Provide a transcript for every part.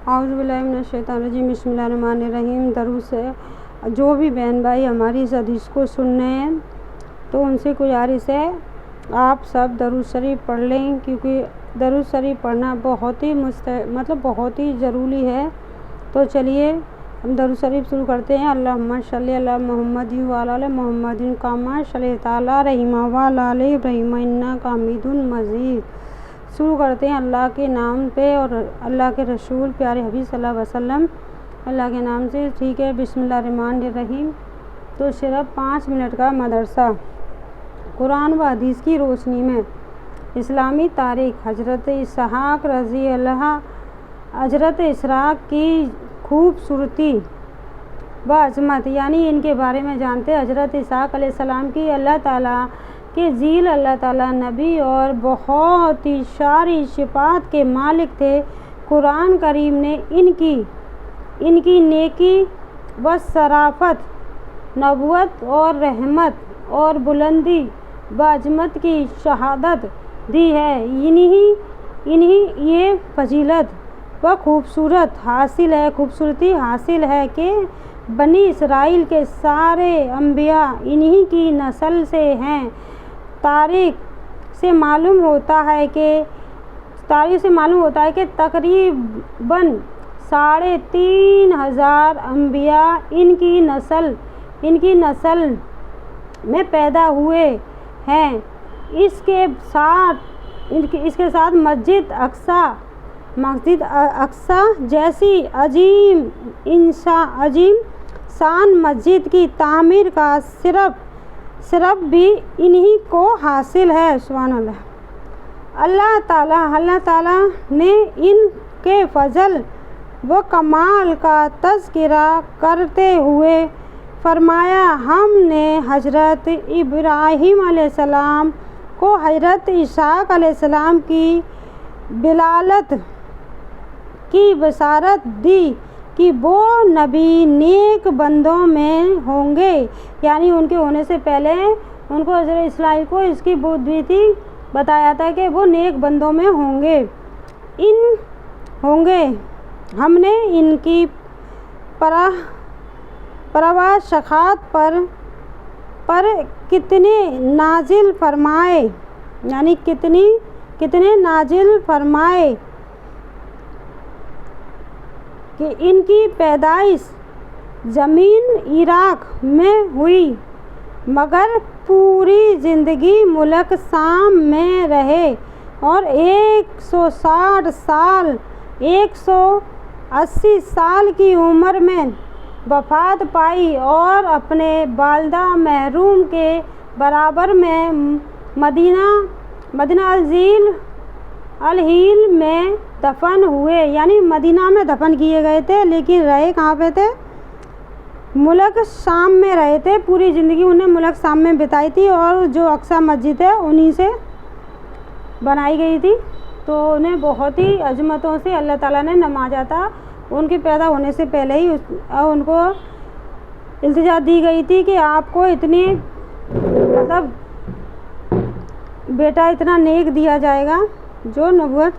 اعوذ باللہ من الشیطان الرجیم، بسم اللہ الرحمن الرحیم۔ درود سے جو بھی بہن بھائی ہماری اس حدیث کو سن رہے ہیں تو ان سے گزارش ہے آپ سب درود شریف پڑھ لیں، کیونکہ درود شریف پڑھنا بہت ہی بہت ہی ضروری ہے۔ تو چلیے ہم درود شریف شروع کرتے ہیں۔ اللہم صلی علی محمد وعلی آل محمد کما صلیت علی ابراہیم وعلی آل ابراہیم انک حمید مجید۔ شروع کرتے ہیں اللہ کے نام پہ اور اللہ کے رسول پیارے حبیب صلی اللہ علیہ وسلم اللہ کے نام سے، ٹھیک ہے۔ بسم اللہ الرحمن الرحیم۔ تو صرف 5 منٹ کا مدرسہ قرآن و حدیث کی روشنی میں اسلامی تاریخ۔ حضرت اسحاق رضی اللہ حضرت اسحاق کی خوبصورتی و عظمت، یعنی ان کے بارے میں جانتے ہیں۔ حضرت اسحاق علیہ السلام کی اللہ تعالیٰ کے ذیل، اللہ تعالیٰ نبی اور بہت ہی ساری صفات کے مالک تھے۔ قرآن کریم نے ان کی نیکی و شرافت، نبوت اور رحمت اور بلندی و عظمت کی شہادت دی ہے۔ انہیں یہ فضیلت و خوبصورتی حاصل ہے کہ بنی اسرائیل کے سارے انبیاء انہی کی نسل سے ہیں۔ تاریخ سے معلوم ہوتا ہے کہ تقریباً 3500 انبیاء ان کی نسل میں پیدا ہوئے ہیں۔ اس کے ساتھ مسجد اقصیٰ جیسی عظیم شان مسجد کی تعمیر کا شرف بھی انہی کو حاصل ہے۔ سبحان اللہ۔ اللہ تعالیٰ نے ان کے فضل و کمال کا تذکرہ کرتے ہوئے فرمایا، ہم نے حضرت ابراہیم علیہ السلام کو حضرت اسحاق علیہ السلام کی ولادت کی بشارت دی کہ وہ نبی نیک بندوں میں ہوں گے، یعنی ان کے ہونے سے پہلے ان کو حضرت اسماعیل کو اس کی بود بھی تھی، بتایا تھا کہ وہ نیک بندوں میں ہوں گے۔ ہم نے ان کی پرواشخات پر کتنے نازل فرمائے، یعنی کتنے نازل فرمائے کہ ان کی پیدائش زمین عراق میں ہوئی، مگر پوری زندگی ملک شام میں رہے اور 180 سال کی عمر میں وفات پائی اور اپنے والدہ مرحوم کے برابر میں مدینہ الہیل میں دفن ہوئے، یعنی مدینہ میں دفن کیے گئے تھے، لیکن رہے کہاں پہ تھے؟ ملک شام میں رہے تھے۔ پوری زندگی انہیں ملک شام میں بتائی تھی، اور جو اقصیٰ مسجد ہے انہی سے بنائی گئی تھی۔ تو انہیں بہت ہی عظمتوں سے اللہ تعالیٰ نے نوازا تھا۔ ان کے پیدا ہونے سے پہلے ہی ان کو التجا دی گئی تھی کہ آپ کو اتنی بیٹا اتنا نیک دیا جائے گا جو نبوت،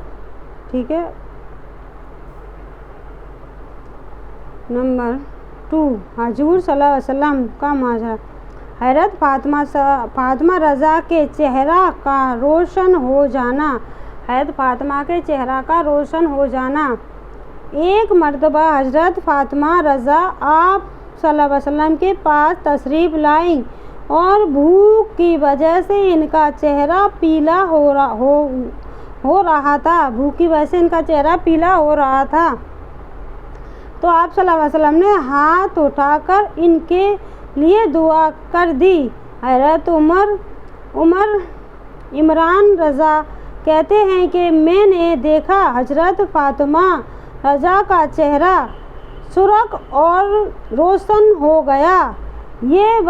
ٹھیک ہے۔ نمبر 2، حضور صلی اللہ علیہ وسلم کا معجزہ۔ حضرت فاطمہ رضا کے چہرہ کا روشن ہو جانا۔ حضرت فاطمہ کے چہرہ کا روشن ہو جانا۔ ایک مرتبہ حضرت فاطمہ رضا آپ صلی اللہ علیہ وسلم کے پاس تشریف لائیں اور بھوک کی وجہ سے ان کا چہرہ پیلا ہو رہا تھا۔ تو آپ صلی اللہ علیہ وسلم نے ہاتھ اٹھا کر ان کے لیے دعا کر دی۔ حضرت عمران رضا کہتے ہیں کہ میں نے دیکھا حضرت فاطمہ رضا کا چہرہ سرخ اور روشن ہو گیا۔ یہ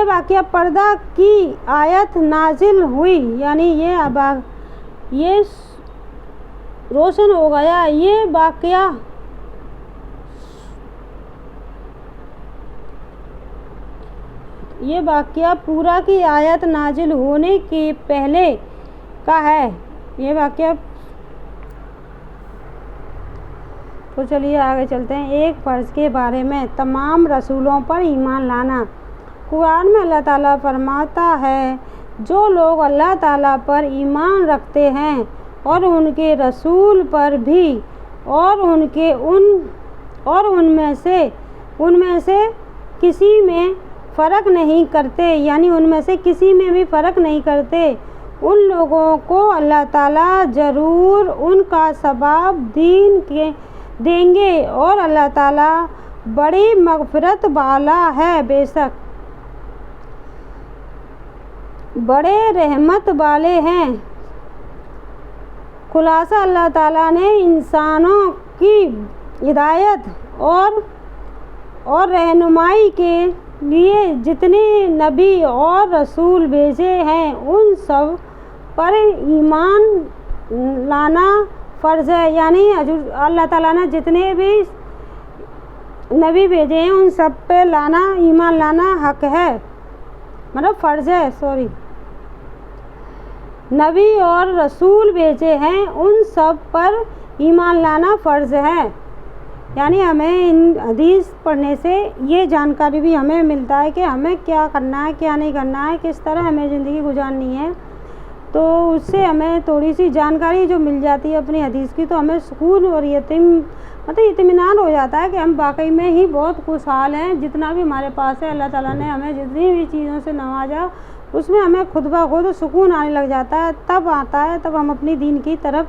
واقعہ پردہ کی آیت نازل ہوئی، یعنی یہ روشن ہو گیا۔ یہ واقعہ پورا کی آیت نازل ہونے کے پہلے کا ہے۔ یہ واقعہ تو چلیے آگے چلتے ہیں۔ ایک فرض کے بارے میں تمام رسولوں پر ایمان لانا۔ قرآن میں اللہ تعالیٰ فرماتا ہے جو لوگ اللہ تعالیٰ پر ایمان رکھتے ہیں اور ان کے رسول پر بھی اور ان میں سے کسی میں فرق نہیں کرتے، یعنی ان میں سے کسی میں بھی فرق نہیں کرتے، ان لوگوں کو اللہ تعالیٰ ضرور ان کا ثواب دیں گے اور اللہ تعالیٰ بڑی مغفرت والا ہے، بے شک بڑے رحمت والے ہیں۔ خلاصہ اللہ تعالیٰ نے انسانوں کی ہدایت اور رہنمائی کے لیے جتنے نبی اور رسول بھیجے ہیں ان سب پر ایمان لانا فرض ہے، یعنی اللہ تعالیٰ نے جتنے بھی نبی بھیجے ہیں ان سب پہ ایمان لانا حق ہے، مطلب فرض ہے، نبی اور رسول بھیجے ہیں ان سب پر ایمان لانا فرض ہے۔ یعنی ہمیں ان حدیث پڑھنے سے یہ جانکاری بھی ہمیں ملتا ہے کہ ہمیں کیا کرنا ہے، کیا نہیں کرنا ہے، کس طرح ہمیں زندگی گزارنی ہے، تو اس سے ہمیں تھوڑی سی جانکاری جو مل جاتی ہے اپنی حدیث کی، تو ہمیں سکون اور اطمینان ہو جاتا ہے کہ ہم واقعی میں ہی بہت خوشحال ہیں۔ جتنا بھی ہمارے پاس ہے اللہ تعالیٰ نے ہمیں جتنی بھی چیزوں سے نوازا اس میں ہمیں خود بخود سکون آنے لگ جاتا ہے، تب ہم اپنی دین کی طرف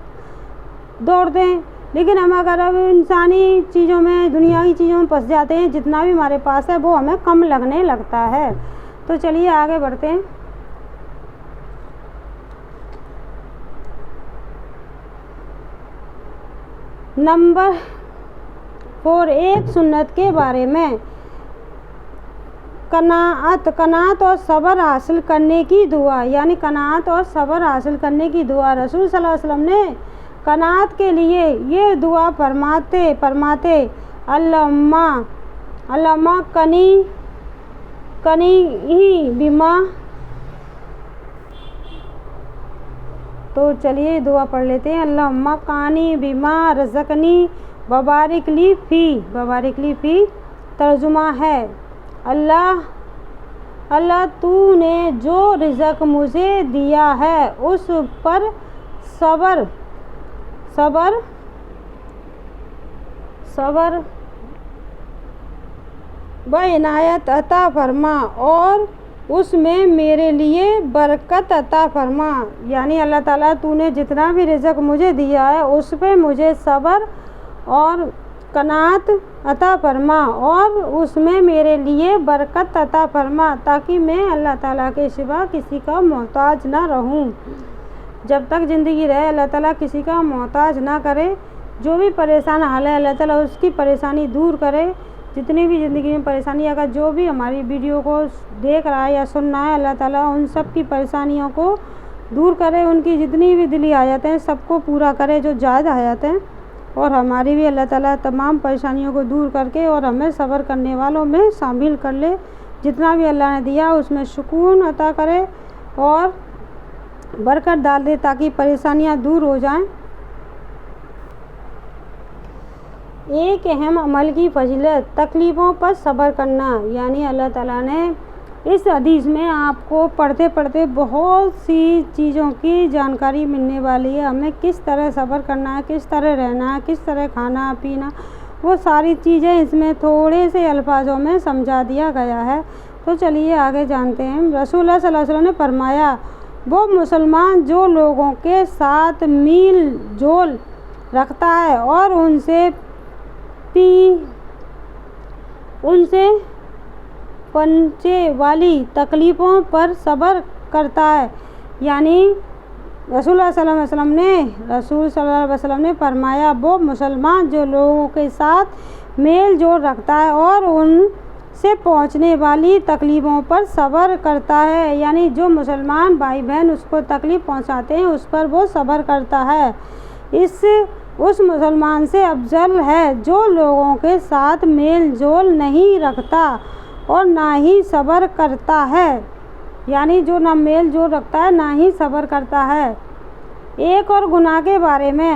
دوڑتے ہیں۔ لیکن ہم اگر اب انسانی چیزوں میں، دنیاوی چیزوں میں پھنس جاتے ہیں، جتنا بھی ہمارے پاس ہے وہ ہمیں کم لگنے لگتا ہے۔ تو چلیے آگے بڑھتے ہیں۔ نمبر 4، ایک سنت کے بارے میں قناعت اور صبر حاصل کرنے کی دعا، یعنی قناعت اور صبر حاصل کرنے کی دعا۔ رسول صلی اللہ علیہ وسلم نے قناعت کے لیے یہ دعا فرماتے اللہم کنی بما، تو چلیے دعا پڑھ لیتے ہیں۔ اللہم قانی بما رزقنی وبارک لی فی، ترجمہ ہے اللہ تو نے جو رزق مجھے دیا ہے اس پر صبر و عنایت عطا فرما اور اس میں میرے لیے برکت عطا فرما، یعنی اللہ تعالیٰ تو نے جتنا بھی رزق مجھے دیا ہے اس پہ مجھے صبر اور قناعت عطا فرما اور اس میں میرے لیے برکت عطا فرما، تاکہ میں اللہ تعالیٰ کے سوا کسی کا محتاج نہ رہوں۔ جب تک زندگی رہے اللہ تعالیٰ کسی کا محتاج نہ کرے، جو بھی پریشان حال ہے اللہ تعالیٰ اس کی پریشانی دور کرے۔ جتنی بھی زندگی میں پریشانی، اگر جو بھی ہماری ویڈیو کو دیکھ رہا ہے یا سن رہا ہے، اللہ تعالیٰ ان سب کی پریشانیوں کو دور کرے، ان کی جتنی بھی دلی حاجتیں ہیں سب کو پورا کرے جو جائز حاجت ہیں، اور ہماری بھی اللہ تعالیٰ تمام پریشانیوں کو دور کر کے اور ہمیں صبر کرنے والوں میں شامل کر لے۔ جتنا بھی اللہ نے دیا اس میں سکون عطا کرے اور برکت ڈال دے تاکہ پریشانیاں دور ہو جائیں۔ ایک اہم عمل کی فضیلت، تکلیفوں پر صبر کرنا، یعنی اللہ تعالیٰ نے اس حدیث میں آپ کو پڑھتے پڑھتے بہت سی چیزوں کی جانکاری ملنے والی ہے۔ ہمیں کس طرح صبر کرنا ہے، کس طرح رہنا ہے، کس طرح کھانا پینا، وہ ساری چیزیں اس میں تھوڑے سے الفاظوں میں سمجھا دیا گیا ہے۔ تو چلیے آگے جانتے ہیں۔ رسول اللہ صلی اللہ علیہ وسلم نے فرمایا وہ مسلمان جو لوگوں کے ساتھ میل جول رکھتا ہے اور ان سے پہنچے والی تکلیفوں پر صبر کرتا ہے، یعنی رسول اللہ صلی اللہ علیہ وسلم نے فرمایا وہ مسلمان جو لوگوں کے ساتھ میل جول رکھتا ہے اور ان سے پہنچنے والی تکلیفوں پر صبر کرتا ہے، یعنی جو مسلمان بھائی بہن اس کو تکلیف پہنچاتے ہیں اس پر وہ صبر کرتا ہے، اس مسلمان سے افضل ہے جو لوگوں کے ساتھ میل جول نہیں رکھتا اور نہ ہی صبر کرتا ہے، یعنی جو نہ میل جول رکھتا ہے نہ ہی صبر کرتا ہے۔ ایک اور گناہ کے بارے میں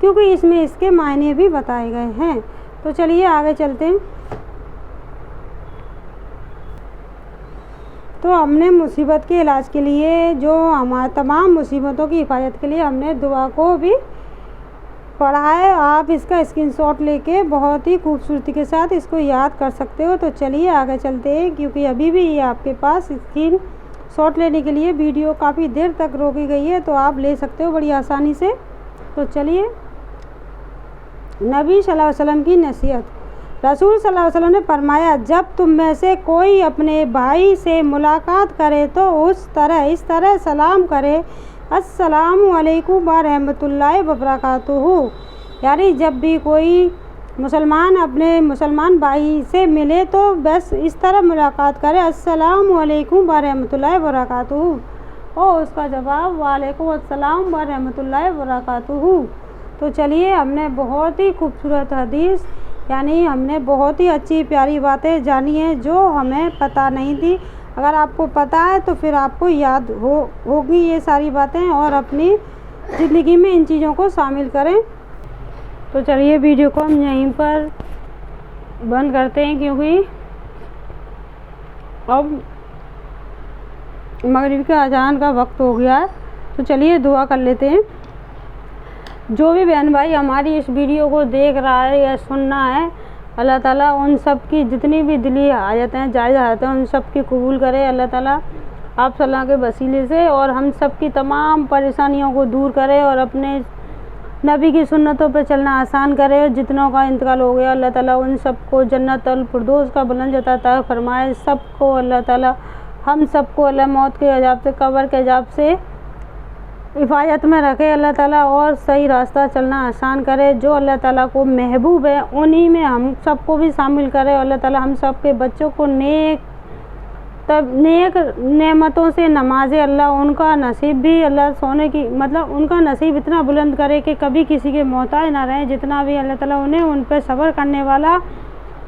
کیونکہ اس میں اس کے معنی بھی بتائے گئے ہیں۔ تو چلیے آگے چلتے ہیں۔ تو ہم نے مصیبت کے علاج کے لیے جو ہمارے تمام مصیبتوں کی حفاظت کے لیے ہم نے دعا کو بھی پڑھا ہے۔ آپ اس کا اسکرین شاٹ لے کے بہت ہی خوبصورتی کے ساتھ اس کو یاد کر سکتے ہو۔ تو چلیے آگے چلتے ہیں، کیونکہ ابھی بھی یہ آپ کے پاس اسکرین شاٹ لینے کے لیے ویڈیو کافی دیر تک روکی گئی ہے، تو آپ لے سکتے ہو بڑی آسانی سے۔ تو چلیے، نبی صلی اللہ علیہ وسلم کی نصیحت۔ رسول صلی اللہ علیہ وسلم نے فرمایا، جب تم میں سے کوئی اپنے بھائی سے ملاقات کرے تو اس طرح سلام کرے، السلام علیکم ورحمۃ اللہ وبرکاتہ۔ یعنی جب بھی کوئی مسلمان اپنے مسلمان بھائی سے ملے تو بس اس طرح ملاقات کرے، السلام علیکم ورحمۃ اللہ وبرکاتہ، اور اس کا جواب وعلیکم السلام ورحمۃ اللہ وبرکاتہ۔ تو چلیے، ہم نے بہت ہی خوبصورت حدیث، یعنی ہم نے بہت ہی اچھی پیاری باتیں جانی ہیں جو ہمیں پتہ نہیں تھی۔ اگر آپ کو پتہ ہے تو پھر آپ کو یاد ہوگی یہ ساری باتیں، اور اپنی زندگی میں ان چیزوں کو شامل کریں۔ تو چلیے، ویڈیو کو ہم یہیں پر بند کرتے ہیں، کیونکہ اب مغرب کے اذان کا وقت ہو گیا ہے۔ تو چلیے دعا کر لیتے ہیں۔ جو بھی بہن بھائی ہماری اس ویڈیو کو دیکھ رہا ہے یا سننا ہے، اللہ تعالیٰ ان سب کی جتنی بھی دلی حاجتیں جائز حاجتیں ان سب کی قبول کرے۔ اللہ تعالیٰ آپ صلی اللہ کے وسیلے سے اور ہم سب کی تمام پریشانیوں کو دور کرے، اور اپنے نبی کی سنتوں پہ چلنا آسان کرے۔ اور جتنوں کا انتقال ہو گیا، اللہ تعالیٰ ان سب کو جنت الفردوس کا بلند جگہ عطا فرمائے۔ سب کو اللہ تعالیٰ، ہم سب کو اللہ موت کے عذاب سے، قبر کے عذاب سے حفاظت میں رکھے اللہ تعالیٰ، اور صحیح راستہ چلنا آسان کرے۔ جو اللہ تعالیٰ کو محبوب ہے انہی میں ہم سب کو بھی شامل کرے۔ اللہ تعالیٰ ہم سب کے بچوں کو نیک نعمتوں سے نوازے۔ اللہ ان کا نصیب بھی، اللہ سونے کی ان کا نصیب اتنا بلند کرے کہ کبھی کسی کے محتاج نہ رہیں۔ جتنا بھی اللہ تعالیٰ انہیں ان پہ صبر کرنے والا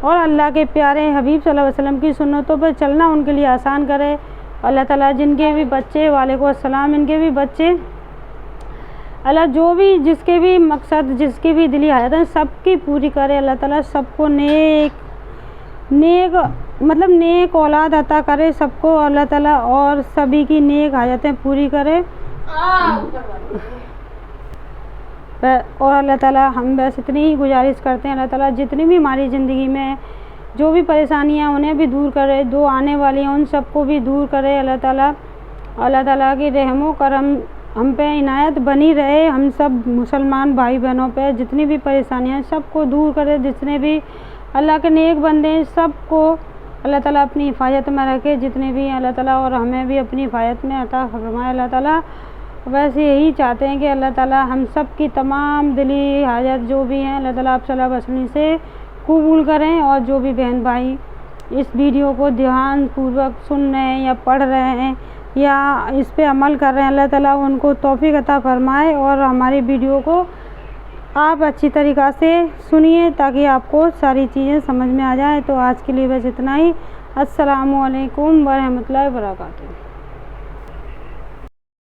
اور اللہ کے پیارے حبیب صلی اللہ علیہ وسلم کی سنتوں پہ چلنا ان کے لیے آسان کرے۔ اللہ تعالیٰ جن کے بھی بچے، وعلیکم السلام، ان کے بھی بچے، اللہ جو بھی جس کے بھی مقصد، جس کی بھی دلی حاجتیں سب کی پوری کرے۔ اللہ تعالیٰ سب کو نیک اولاد عطا کرے سب کو اللہ تعالیٰ، اور سبھی کی نیک حاجتیں پوری کرے۔ اور اللہ تعالیٰ ہم بس اتنی ہی گزارش کرتے ہیں، اللہ تعالیٰ جتنی بھی ہماری زندگی میں جو بھی پریشانیاں انہیں بھی دور کرے، جو آنے والی ہیں ان سب کو بھی دور کرے۔ اللہ تعالیٰ کی رحم و کرم ہم پہ عنایت بنی رہے، ہم سب مسلمان بھائی بہنوں پہ جتنی بھی پریشانیاں ہیں سب کو دور کرے۔ جتنے بھی اللہ کے نیک بندے ہیں سب کو اللہ تعالیٰ اپنی حفاظت میں رکھے، جتنے بھی ہیں اللہ تعالیٰ، اور ہمیں بھی اپنی حفاظت میں عطا فرمائے اللہ تعالیٰ۔ ویسے یہی چاہتے ہیں کہ اللہ تعالیٰ ہم سب کی تمام دلی حاجت جو بھی ہیں اللہ تعالیٰ آپ صلی اللہ علیہ وسلم سے قبول کریں۔ اور جو بھی بہن بھائی اس ویڈیو کو دھیان پوروک سن رہے ہیں یا پڑھ رہے ہیں یا اس پہ عمل کر رہے ہیں، اللہ تعالیٰ ان کو توفیق عطا فرمائے، اور ہماری ویڈیو کو آپ اچھی طریقہ سے سنیے تاکہ آپ کو ساری چیزیں سمجھ میں آ جائیں۔ تو آج کے لیے بس اتنا ہی۔ السلام علیکم ورحمۃ اللہ وبرکاتہ۔